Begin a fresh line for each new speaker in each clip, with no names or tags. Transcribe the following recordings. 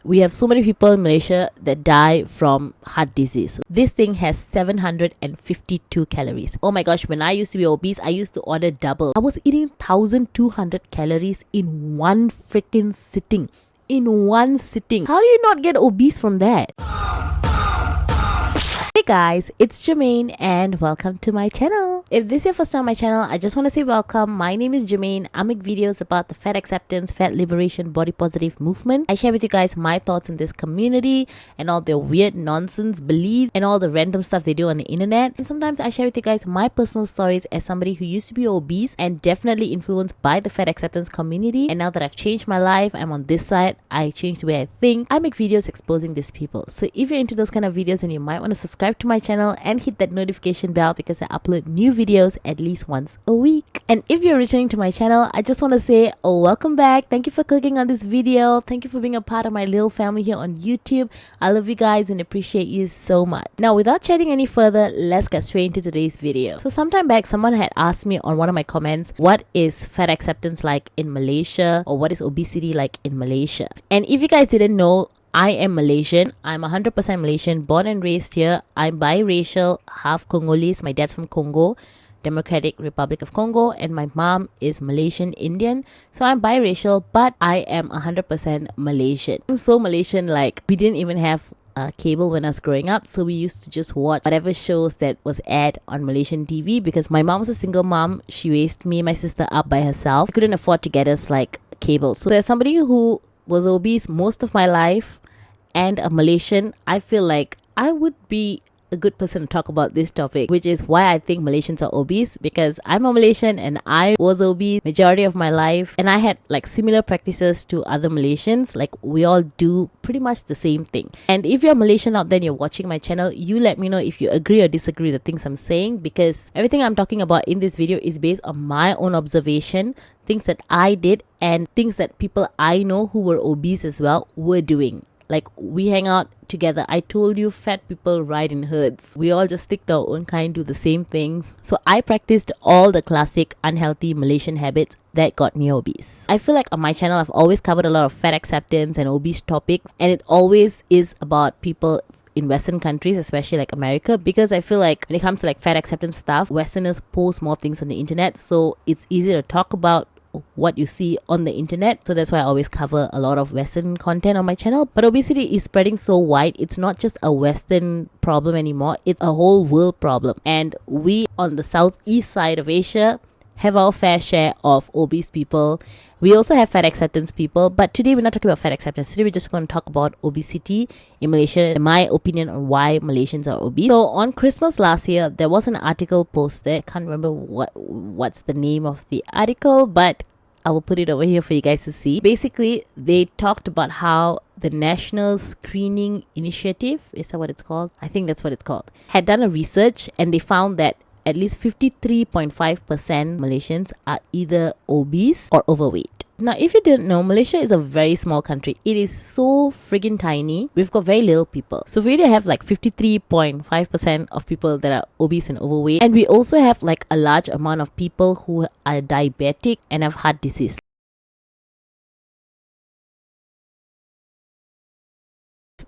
We have so many people in Malaysia that die from heart disease. This thing has 752 calories. Oh my gosh, when I used to be obese, I used to order double. I was eating 1200 calories in one freaking sitting. In one sitting. How do you not get obese from that? Hey guys, it's Jermaine and welcome to my channel. If this is your first time on my channel, I just want to say welcome. My name is Jermaine. I make videos about the fat acceptance, fat liberation, body positive movement. I share with you guys my thoughts in this community and all their weird nonsense beliefs and all the random stuff they do on the internet. And sometimes I share with you guys my personal stories as somebody who used to be obese and definitely influenced by the fat acceptance community. And now that I've changed my life, I'm on this side. I changed the way I think. I make videos exposing these people. So if you're into those kind of videos, then you might want to subscribe to my channel and hit that notification bell because I upload new videos at least once a week. And if you're returning to my channel, I just want to say welcome back. Thank you for clicking on this video. Thank you for being a part of my little family here on YouTube. I love you guys and appreciate you so much. Now without chatting any further, let's get straight into today's video. So sometime back, someone had asked me on one of my comments, what is fat acceptance like in Malaysia, or what is obesity like in Malaysia? And if you guys didn't know, I am Malaysian. I'm 100% Malaysian, born and raised here. I'm biracial, half Congolese. My dad's from Congo, Democratic Republic of Congo, and my mom is Malaysian Indian. So I'm biracial, but I am 100% Malaysian. I'm so Malaysian, like we didn't even have cable when I was growing up, so we used to just watch whatever shows that was aired on Malaysian TV because my mom was a single mom. She raised me and my sister up by herself. She couldn't afford to get us like cable. So there's somebody who was obese most of my life and a Malaysian, I feel like I would be a good person to talk about this topic, which is why I think Malaysians are obese, because I'm a Malaysian and I was obese majority of my life, and I had like similar practices to other Malaysians. Like we all do pretty much the same thing. And if you're Malaysian out there and you're watching my channel, you let me know if you agree or disagree with the things I'm saying, because everything I'm talking about in this video is based on my own observation, things that I did and things that people I know who were obese as well were doing. Like we hang out together. I told you, fat people ride in herds. We all just stick to our own kind, do the same things. So I practiced all the classic unhealthy Malaysian habits that got me obese. I feel like on my channel I've always covered a lot of fat acceptance and obese topics, and it always is about people in Western countries, especially like America, because I feel like when it comes to like fat acceptance stuff, Westerners post more things on the internet, so it's easy to talk about what you see on the internet. So that's why I always cover a lot of Western content on my channel. But obesity is spreading so wide, it's not just a Western problem anymore, it's a whole world problem. And we on the southeast side of Asia have our fair share of obese people. We also have fat acceptance people, but today we're not talking about fat acceptance. Today we're just going to talk about obesity in Malaysia and my opinion on why Malaysians are obese. So on Christmas last year, there was an article posted. I can't remember what's the name of the article, but I will put it over here for you guys to see. Basically, they talked about how the National Screening Initiative, is that what it's called? I think that's what it's called, had done a research, and they found that at least 53.5% Malaysians are either obese or overweight. Now, if you didn't know, Malaysia is a very small country. It is so friggin' tiny. We've got very little people. So we have like 53.5% of people that are obese and overweight. And we also have like a large amount of people who are diabetic and have heart disease.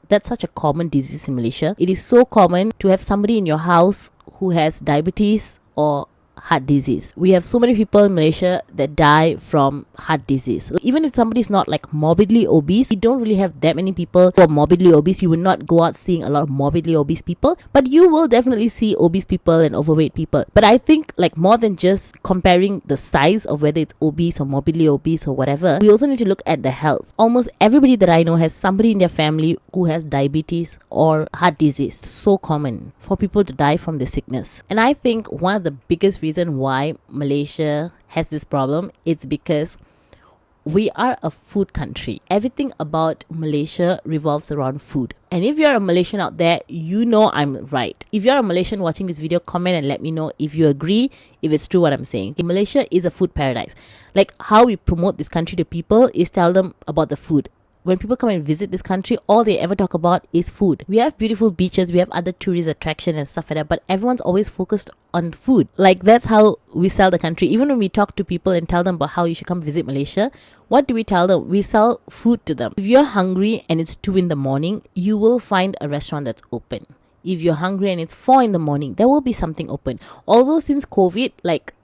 That's such a common disease in Malaysia. It is so common to have somebody in your house who has diabetes or heart disease. We have so many people in Malaysia that die from heart disease. So even if somebody's not like morbidly obese, we don't really have that many people who are morbidly obese. You will not go out seeing a lot of morbidly obese people, but you will definitely see obese people and overweight people. But I think like more than just comparing the size of whether it's obese or morbidly obese or whatever, we also need to look at the health. Almost everybody that I know has somebody in their family who has diabetes or heart disease. It's so common for people to die from this sickness. And I think one of the biggest reasons why Malaysia has this problem, it's because we are a food country. Everything about Malaysia revolves around food. And if you're a Malaysian out there, you know I'm right. If you're a Malaysian watching this video, comment and let me know if you agree, if it's true what I'm saying. Malaysia is a food paradise. Like how we promote this country to people is tell them about the food. when people come and visit this country, all they ever talk about is food. We have beautiful beaches, we have other tourist attractions and stuff like that, but everyone's always focused on food. Like, that's how we sell the country. Even when we talk to people and tell them about how you should come visit Malaysia, what do we tell them? We sell food to them. If you're hungry and it's 2 in the morning, you will find a restaurant that's open. If you're hungry and it's 4 in the morning, there will be something open. Although since COVID, like,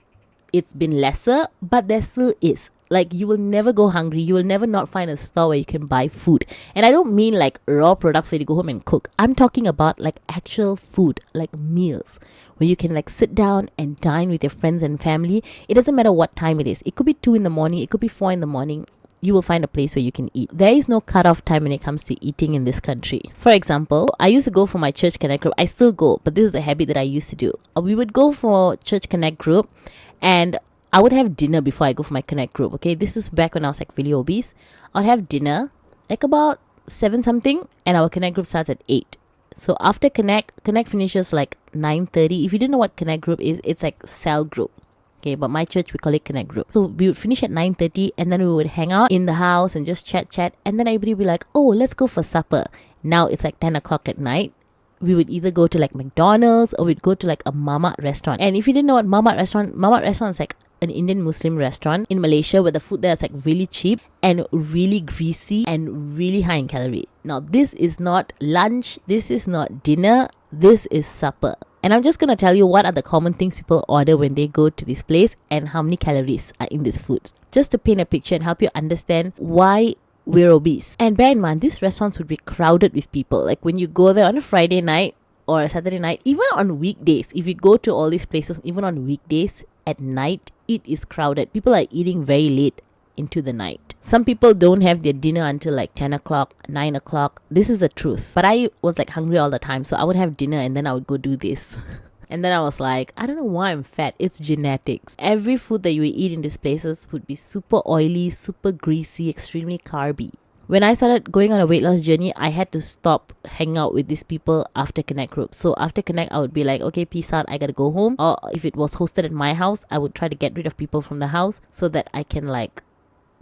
it's been lesser, but there still is. Like, you will never go hungry. You will never not find a store where you can buy food. And I don't mean like raw products where you go home and cook. I'm talking about like actual food, like meals, where you can like sit down and dine with your friends and family. It doesn't matter what time it is. It could be 2 in the morning. It could be 4 in the morning. You will find a place where you can eat. There is no cutoff time when it comes to eating in this country. For example, I used to go for my church connect group. I still go, but this is a habit that I used to do. We would go for church connect group, and I would have dinner before I go for my connect group. Okay, this is back when I was like really obese. I'd have dinner like about 7 something, and our connect group starts at 8. So after connect finishes like 9:30. If you didn't know what connect group is, it's like cell group. Okay, but my church, we call it connect group. So we would finish at 9:30, and then we would hang out in the house and just chat. And then everybody would be like, oh, let's go for supper. Now it's like 10 o'clock at night. We would either go to like McDonald's or we'd go to like a Mama restaurant. And if you didn't know what Mama restaurant is like an Indian Muslim restaurant in Malaysia where the food there is like really cheap and really greasy and really high in calorie. Now, this is not lunch, this is not dinner, this is supper. And I'm just going to tell you what are the common things people order when they go to this place and how many calories are in these foods. Just to paint a picture and help you understand why we're obese. And bear in mind, these restaurants would be crowded with people. Like when you go there on a Friday night or a Saturday night, even on weekdays, if you go to all these places, even on weekdays at night, it is crowded. People are eating very late into the night. Some people don't have their dinner until like 10 o'clock, 9 o'clock. This is the truth. But I was like hungry all the time, so I would have dinner and then I would go do this. And then I was like, I don't know why I'm fat. It's genetics. Every food that you eat in these places would be super oily, super greasy, extremely carby. When I started going on a weight loss journey, I had to stop hanging out with these people after Connect group. So after Connect, I would be like, okay, peace out, I gotta go home. Or if it was hosted at my house, I would try to get rid of people from the house so that I can like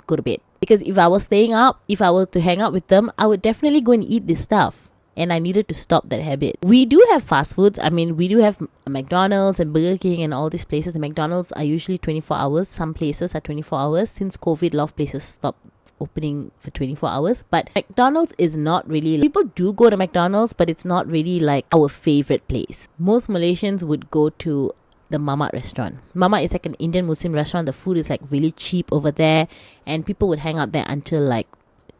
go to bed. Because if I was staying up, if I were to hang out with them, I would definitely go and eat this stuff. And I needed to stop that habit. We do have fast foods. I mean, we do have McDonald's and Burger King and all these places. The McDonald's are usually 24 hours. Some places are 24 hours. Since COVID, a lot of places stopped opening for 24 hours. But McDonald's is not really... People do go to McDonald's, but it's not really like our favorite place. Most Malaysians would go to the Mama restaurant. Mama is like an Indian Muslim restaurant. The food is like really cheap over there. And people would hang out there until like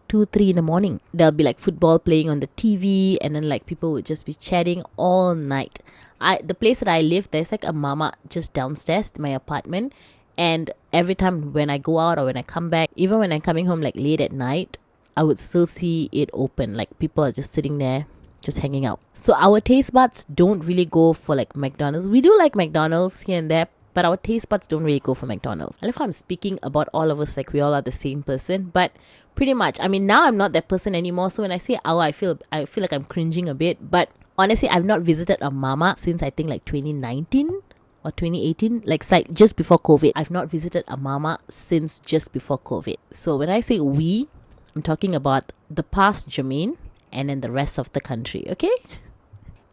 2-3 in the morning. There'll be like football playing on the TV, and then like people would just be chatting all night. The place that I live, there's like a Mama just downstairs to my apartment, and every time when I go out or when I come back, even when I'm coming home like late at night, I would still see it open. Like people are just sitting there just hanging out. So our taste buds don't really go for like McDonald's. We do like McDonald's here and there, but our taste buds don't really go for McDonald's. I love how I'm speaking about all of us like we all are the same person, but pretty much. I mean, now I'm not that person anymore. So when I say our, I feel like I'm cringing a bit. But honestly, I've not visited a Mama since I think like 2019 or 2018. Like just before COVID. I've not visited a Mama since just before COVID. So when I say we, I'm talking about the past Jermaine and then the rest of the country. Okay?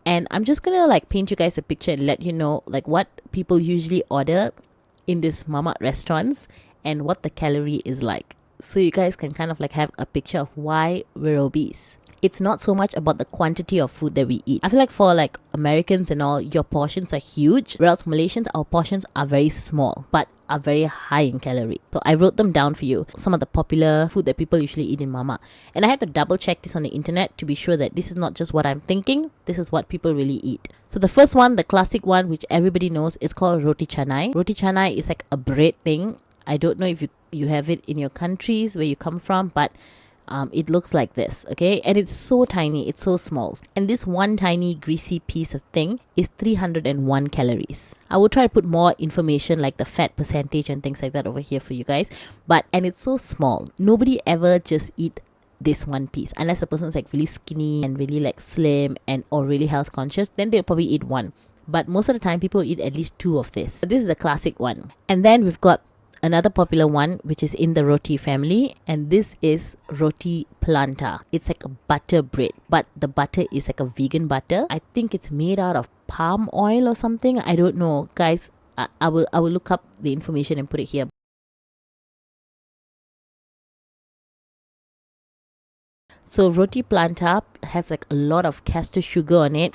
And I'm just gonna like paint you guys a picture and let you know like what people usually order in these Mama restaurants and what the calorie is like. So you guys can kind of like have a picture of why we're obese. It's not so much about the quantity of food that we eat. I feel like for like Americans and all, your portions are huge. Whereas Malaysians, our portions are very small, but are very high in calorie. So I wrote them down for you. Some of the popular food that people usually eat in Mama. And I had to double check this on the internet to be sure that this is not just what I'm thinking. This is what people really eat. So the first one, the classic one, which everybody knows, is called roti canai. Roti canai is like a bread thing. I don't know if you have it in your countries where you come from, but it looks like this, okay? And it's so tiny, it's so small. And this one tiny greasy piece of thing is 301 calories. I will try to put more information like the fat percentage and things like that over here for you guys. And it's so small. Nobody ever just eat this one piece. Unless the person's like really skinny and really like slim and or really health conscious, then they'll probably eat one. But most of the time, people eat at least 2 of this. So this is the classic one. And then we've got another popular one which is in the roti family, and this is roti planta. It's like a butter bread, but the butter is like a vegan butter. I think it's made out of palm oil or something. I don't know, guys. I will look up the information and put it here. So roti planta has like a lot of castor sugar on it.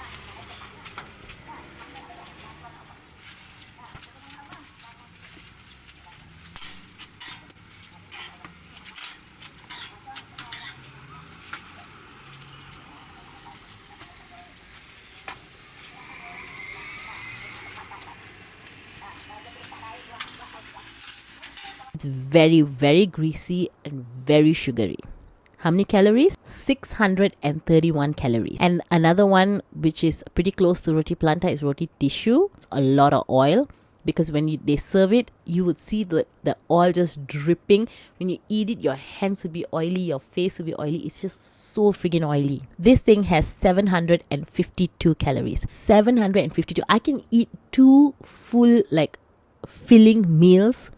It's very, very greasy and very sugary. How many calories? 631 calories. And another one which is pretty close to roti planta is roti tissue. It's a lot of oil, because when they serve it, you would see the oil just dripping. When you eat it, your hands will be oily, your face will be oily. It's just so friggin' oily. This thing has 752 calories. 752. I can eat 2 full like filling meals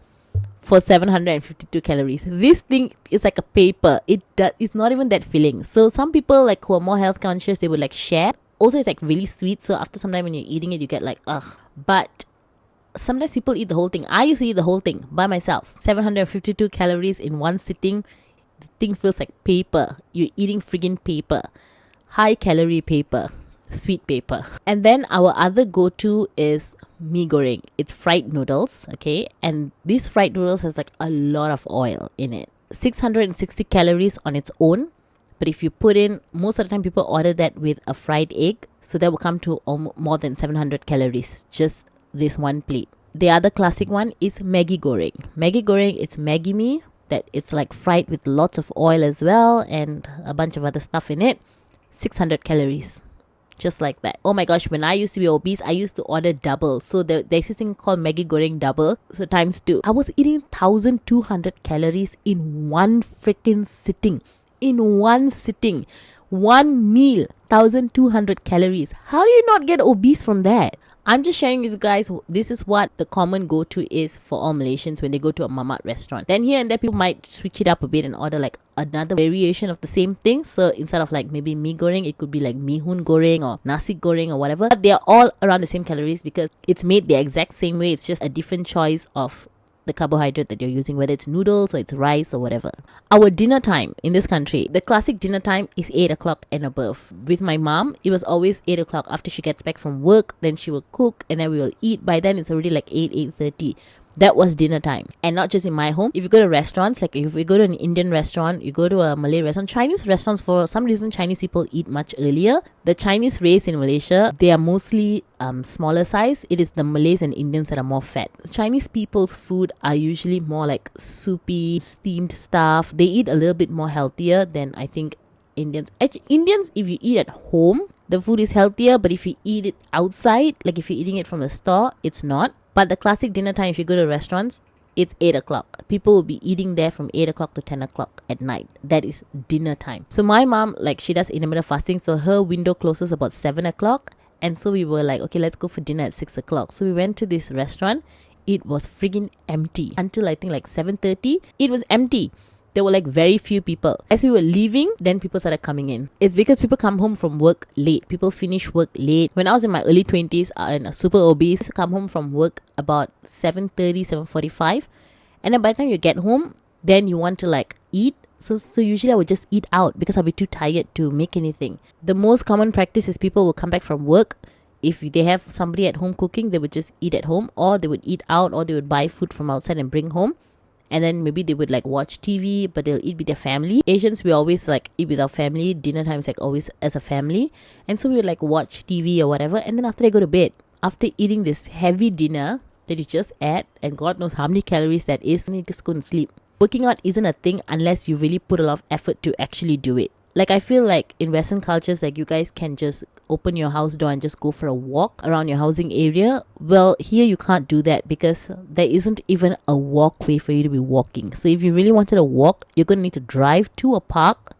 for 752 calories. This thing is like a paper. It's not even that filling. So some people like who are more health conscious, they would like share. Also, it's like really sweet. So after some time when you're eating it, you get like, ugh. But sometimes people eat the whole thing. I used to eat the whole thing by myself. 752 calories in one sitting. The thing feels like paper. You're eating friggin' paper. High calorie paper. Sweet paper. And then our other go-to is mee goreng. It's fried noodles, okay? And these fried noodles has like a lot of oil in it. 660 calories on its own. But if you put in, most of the time people order that with a fried egg. So that will come to more than 700 calories. Just this one plate. The other classic one is Maggi goreng. Maggi goreng, it's Maggi mee. That it's like fried with lots of oil as well. And a bunch of other stuff in it. 600 calories. Just like that. Oh my gosh, when I used to be obese, I used to order double. So there's this thing called Maggi goreng double. So times 2. I was eating 1200 calories in one freaking sitting. In one sitting. One meal. 1200 calories. How do you not get obese from that? I'm just sharing with you guys, this is what the common go-to is for all Malaysians when they go to a mamak restaurant. Then here and there, people might switch it up a bit and order like another variation of the same thing. So instead of like maybe mee goreng, it could be like mihun goreng or nasi goreng or whatever. But they are all around the same calories because it's made the exact same way. It's just a different choice of the carbohydrate that you're using, whether it's noodles or it's rice or whatever. Our dinner time in this country, the classic dinner time is 8 o'clock and above. With my mom, it was always 8 o'clock after she gets back from work. Then she will cook and then we will eat. By then it's already like 8:30. That was dinner time. And not just in my home. If you go to restaurants, like if you go to an Indian restaurant, you go to a Malay restaurant, Chinese restaurants, for some reason, Chinese people eat much earlier. The Chinese race in Malaysia, they are mostly smaller size. It is the Malays and Indians that are more fat. Chinese people's food are usually more like soupy, steamed stuff. They eat a little bit more healthier than I think Indians. Actually, Indians, if you eat at home, the food is healthier. But if you eat it outside, like if you're eating it from the store, it's not. But the classic dinner time, if you go to restaurants, it's 8 o'clock. People will be eating there from 8 o'clock to 10 o'clock at night. That is dinner time. So my mom, like she does intermittent fasting. So her window closes about 7 o'clock. And so we were like, okay, let's go for dinner at 6 o'clock. So we went to this restaurant. It was friggin' empty. Until I think like 7:30, it was empty. There were like very few people. As we were leaving, then people started coming in. It's because people come home from work late. People finish work late. When I was in my early 20s and super obese, I used to come home from work about 7:30, 7:45. And then by the time you get home, then you want to like eat. So usually I would just eat out because I'll be too tired to make anything. The most common practice is people will come back from work. If they have somebody at home cooking, they would just eat at home, or they would eat out, or they would buy food from outside and bring home. And then maybe they would like watch TV, but they'll eat with their family. Asians, we always like eat with our family. Dinner time is like always as a family. And so we would like watch TV or whatever. And then after they go to bed, after eating this heavy dinner that you just ate, and God knows how many calories that is, and you just go and sleep. Working out isn't a thing unless you really put a lot of effort to actually do it. Like I feel like in Western cultures, like you guys can just open your house door and just go for a walk around your housing area. Well, here you can't do that because there isn't even a walkway for you to be walking. So if you really wanted to walk, you're going to need to drive to a park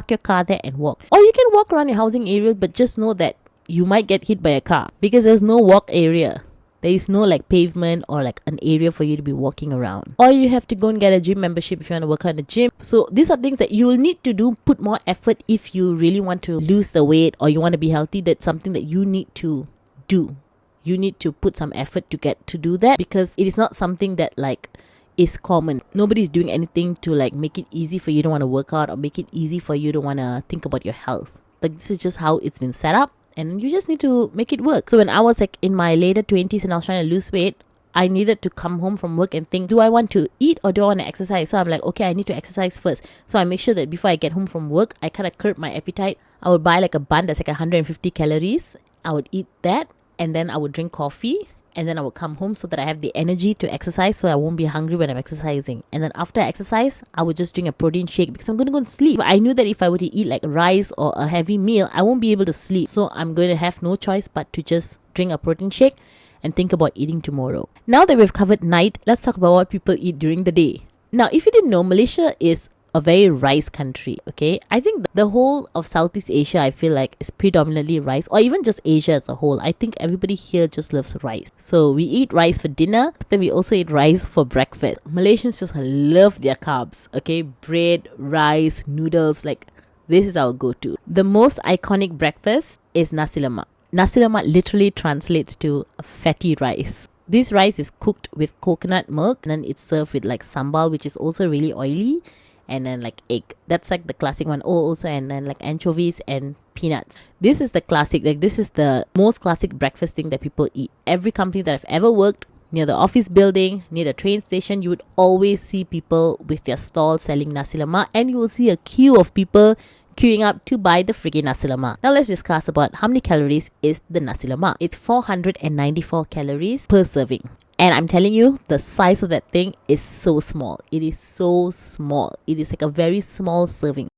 your car there and walk. Or you can walk around your housing area, but just know that you might get hit by a car because there's no walk area. There is no like pavement or like an area for you to be walking around. Or you have to go and get a gym membership if you want to work out in the gym. So these are things that you will need to do, put more effort if you really want to lose the weight or you want to be healthy. That's something that you need to do. You need to put some effort to get to do that, because it is not something that like is common. Nobody's doing anything to like make it easy for you to want to work out or make it easy for you to want to think about your health. Like, this is just how it's been set up, and you just need to make it work. So when I was like in my later 20s and I was trying to lose weight, I needed to come home from work and think, do I want to eat or do I want to exercise? So I'm like, okay, I need to exercise first. So I make sure that before I get home from work, I kind of curb my appetite. I would buy like a bun that's like 150 calories. I would eat that, and then I would drink coffee, and then I would come home so that I have the energy to exercise, so I won't be hungry when I'm exercising. And then after I exercise, I would just drink a protein shake because I'm going to go and sleep. I knew that if I were to eat like rice or a heavy meal, I won't be able to sleep. So I'm going to have no choice but to just drink a protein shake and think about eating tomorrow. Now that we've covered night, let's talk about what people eat during the day. Now, if you didn't know, Malaysia is a very rice country, okay? I think the whole of Southeast Asia, I feel like, is predominantly rice, or even just Asia as a whole. I think everybody here just loves rice. So we eat rice for dinner, then we also eat rice for breakfast. Malaysians just love their carbs, okay? Bread, rice, noodles, like this is our go-to. The most iconic breakfast is nasi lemak. Nasi lemak literally translates to fatty rice. This rice is cooked with coconut milk, and then it's served with like sambal, which is also really oily, and then like egg. That's like the classic one. Oh, also, and then like anchovies and peanuts. This is the classic, like this is the most classic breakfast thing that people eat. Every company that I've ever worked, near the office building, near the train station, you would always see people with their stall selling nasi lemak, and you will see a queue of people queuing up to buy the freaking nasi lemak. Now let's discuss about how many calories is the nasi lemak. It's 494 calories per serving. And I'm telling you, the size of that thing is so small. It is so small. It is like a very small serving.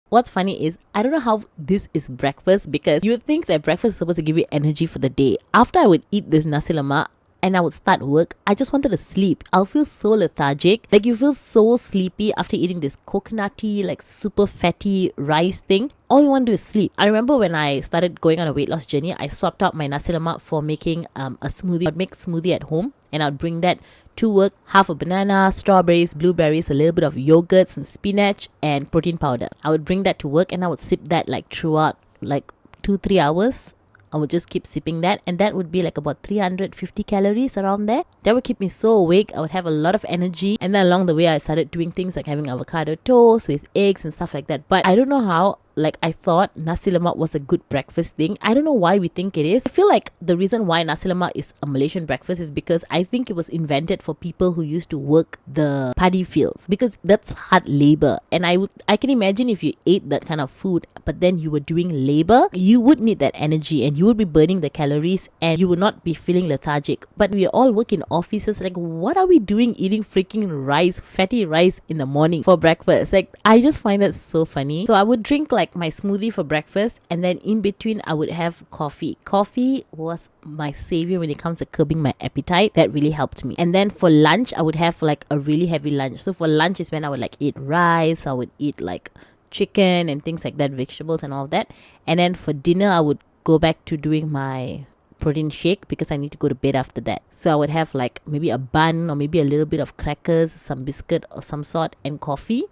What's funny is, I don't know how this is breakfast, because you would think that breakfast is supposed to give you energy for the day. After I would eat this nasi lemak and I would start work, I just wanted to sleep. I'll feel so lethargic. Like, you feel so sleepy after eating this coconutty, like super fatty rice thing. All you want to do is sleep. I remember when I started going on a weight loss journey, I swapped out my nasi lemak for making a smoothie. I'd make smoothie at home, and I'd bring that to work. Half a banana, strawberries, blueberries, a little bit of yogurt, some spinach, and protein powder. I would bring that to work, and I would sip that like throughout like 2-3 hours. I would just keep sipping that, and that would be like about 350 calories around there. That would keep me so awake. I would have a lot of energy, and then along the way I started doing things like having avocado toast with eggs and stuff like that. But I don't know how, like, I thought nasi lemak was a good breakfast thing. I don't know why we think it is. I feel like the reason why nasi lemak is a Malaysian breakfast is because I think it was invented for people who used to work the paddy fields, because that's hard labor. And I can imagine if you ate that kind of food but then you were doing labor, you would need that energy and you would be burning the calories and you would not be feeling lethargic. But we all work in offices. Like, what are we doing eating freaking rice, fatty rice in the morning for breakfast? Like, I just find that so funny. So I would drink like my smoothie for breakfast, and then in between I would have coffee. Coffee was my savior when it comes to curbing my appetite. That really helped me. And then for lunch, I would have like a really heavy lunch. So for lunch is when I would like eat rice, I would eat like chicken and things like that, vegetables and all of that. And then for dinner, I would go back to doing my protein shake because I need to go to bed after that. So I would have like maybe a bun or maybe a little bit of crackers, some biscuit of some sort, and coffee.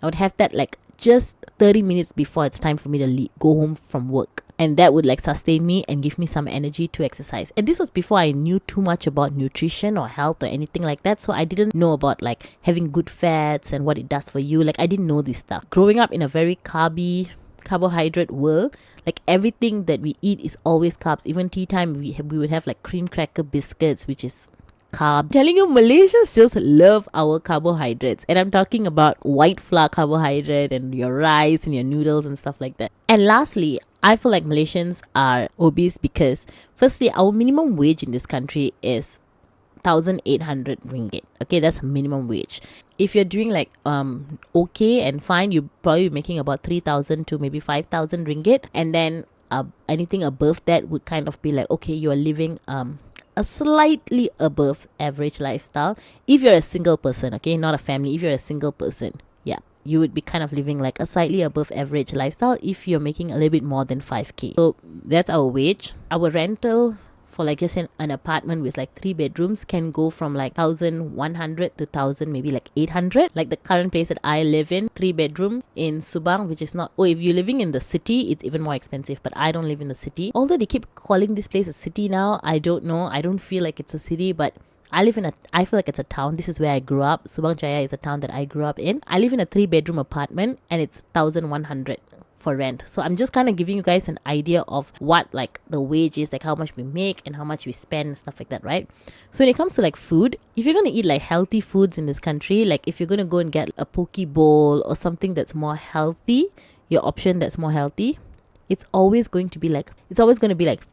I would have that like just 30 minutes before it's time for me to go home from work. And that would like sustain me and give me some energy to exercise. And this was before I knew too much about nutrition or health or anything like that. So I didn't know about like having good fats and what it does for you. Like, I didn't know this stuff. Growing up in a very carbohydrate world, like everything that we eat is always carbs. Even tea time, we would have like cream cracker biscuits, which is carb. I'm telling you, Malaysians just love our carbohydrates, and I'm talking about white flour carbohydrate and your rice and your noodles and stuff like that. And lastly, I feel like Malaysians are obese because firstly, our minimum wage in this country is 1,800 ringgit. Okay, that's minimum wage. If you're doing like okay and fine, you're probably making about 3,000 to maybe 5,000 ringgit, and then anything above that would kind of be like, okay, you're living a slightly above average lifestyle if you're a single person, okay, not a family. If you're a single person, yeah. you would be kind of living like a slightly above average lifestyle if you're making a little bit more than 5k. So that's our wage. Our rental for like just an apartment with like 3 bedrooms can go from like 1,100 to 1,000, maybe like 800. Like the current place that I live in, 3 bedroom in Subang, which is not, if you're living in the city, it's even more expensive, but I don't live in the city. Although they keep calling this place a city now, I don't know. I don't feel like it's a city, but I feel like it's a town. This is where I grew up. Subang Jaya is a town that I grew up in. I live in a 3 bedroom apartment and it's 1,100 for rent. So I'm just kind of giving you guys an idea of what like the wage is, like how much we make and how much we spend and stuff like that, right? So when it comes to like food, if you're going to eat like healthy foods in this country, like if you're going to go and get a poke bowl or something that's more healthy, your option that's more healthy, it's always going to be like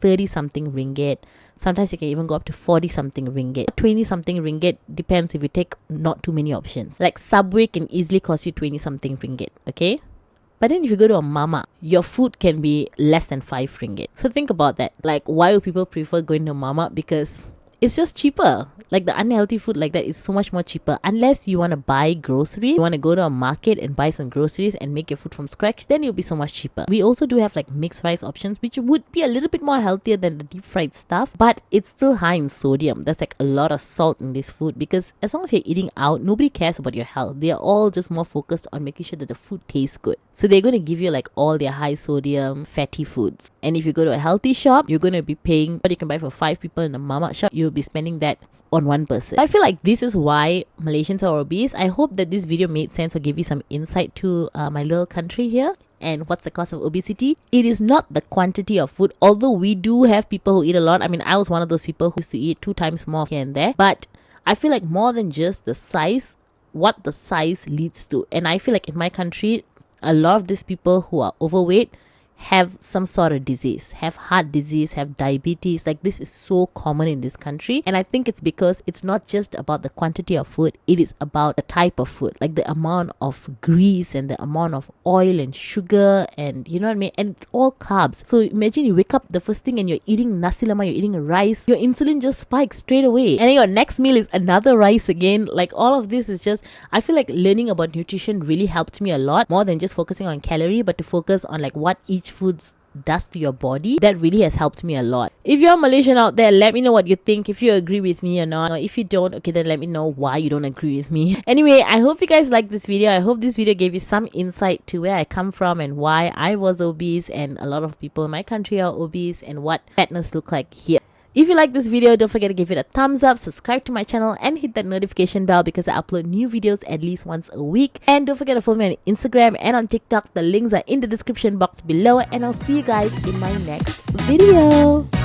30 something ringgit. Sometimes you can even go up to 40 something ringgit. 20 something ringgit depends if you take not too many options. Like Subway can easily cost you 20 something ringgit, okay? But then if you go to a mama, your food can be less than 5 ringgit. So think about that. Like, why do people prefer going to mama? Because it's just cheaper. Like the unhealthy food like that is so much more cheaper. Unless you want to buy groceries, you want to go to a market and buy some groceries and make your food from scratch, then it'll be so much cheaper. We also do have like mixed rice options, which would be a little bit more healthier than the deep fried stuff, but it's still high in sodium. There's like a lot of salt in this food, because as long as you're eating out, nobody cares about your health. They are all just more focused on making sure that the food tastes good. So they're going to give you like all their high sodium fatty foods. And if you go to a healthy shop, you're going to be paying what you can buy for 5 people in a mama shop. You'll be spending that on one person. I feel like this is why Malaysians are obese. I hope that this video made sense or gave you some insight to my little country here and what's the cause of obesity. It is not the quantity of food, although we do have people who eat a lot. I mean, I was one of those people who used to eat 2 times more here and there, but I feel like more than just the size, what the size leads to. And I feel like in my country, a lot of these people who are overweight have some sort of disease, have heart disease, have diabetes. Like, this is so common in this country. And I think it's because it's not just about the quantity of food, it is about the type of food, like the amount of grease and the amount of oil and sugar, and you know what I mean, and it's all carbs. So imagine you wake up the first thing and you're eating nasi lemak, you're eating rice, your insulin just spikes straight away, and then your next meal is another rice again. Like, all of this is just, I feel like learning about nutrition really helped me a lot, more than just focusing on calorie, but to focus on like what each foods does to your body. That really has helped me a lot. If you're Malaysian out there, let me know what you think, if you agree with me or not. Or if you don't, okay, then let me know why you don't agree with me. Anyway, I hope you guys liked this video. I hope this video gave you some insight to where I come from and why I was obese, and a lot of people in my country are obese, and what fatness look like here. If you like this video, don't forget to give it a thumbs up, subscribe to my channel, and hit that notification bell, because I upload new videos at least once a week. And don't forget to follow me on Instagram and on TikTok. The links are in the description box below, and I'll see you guys in my next video.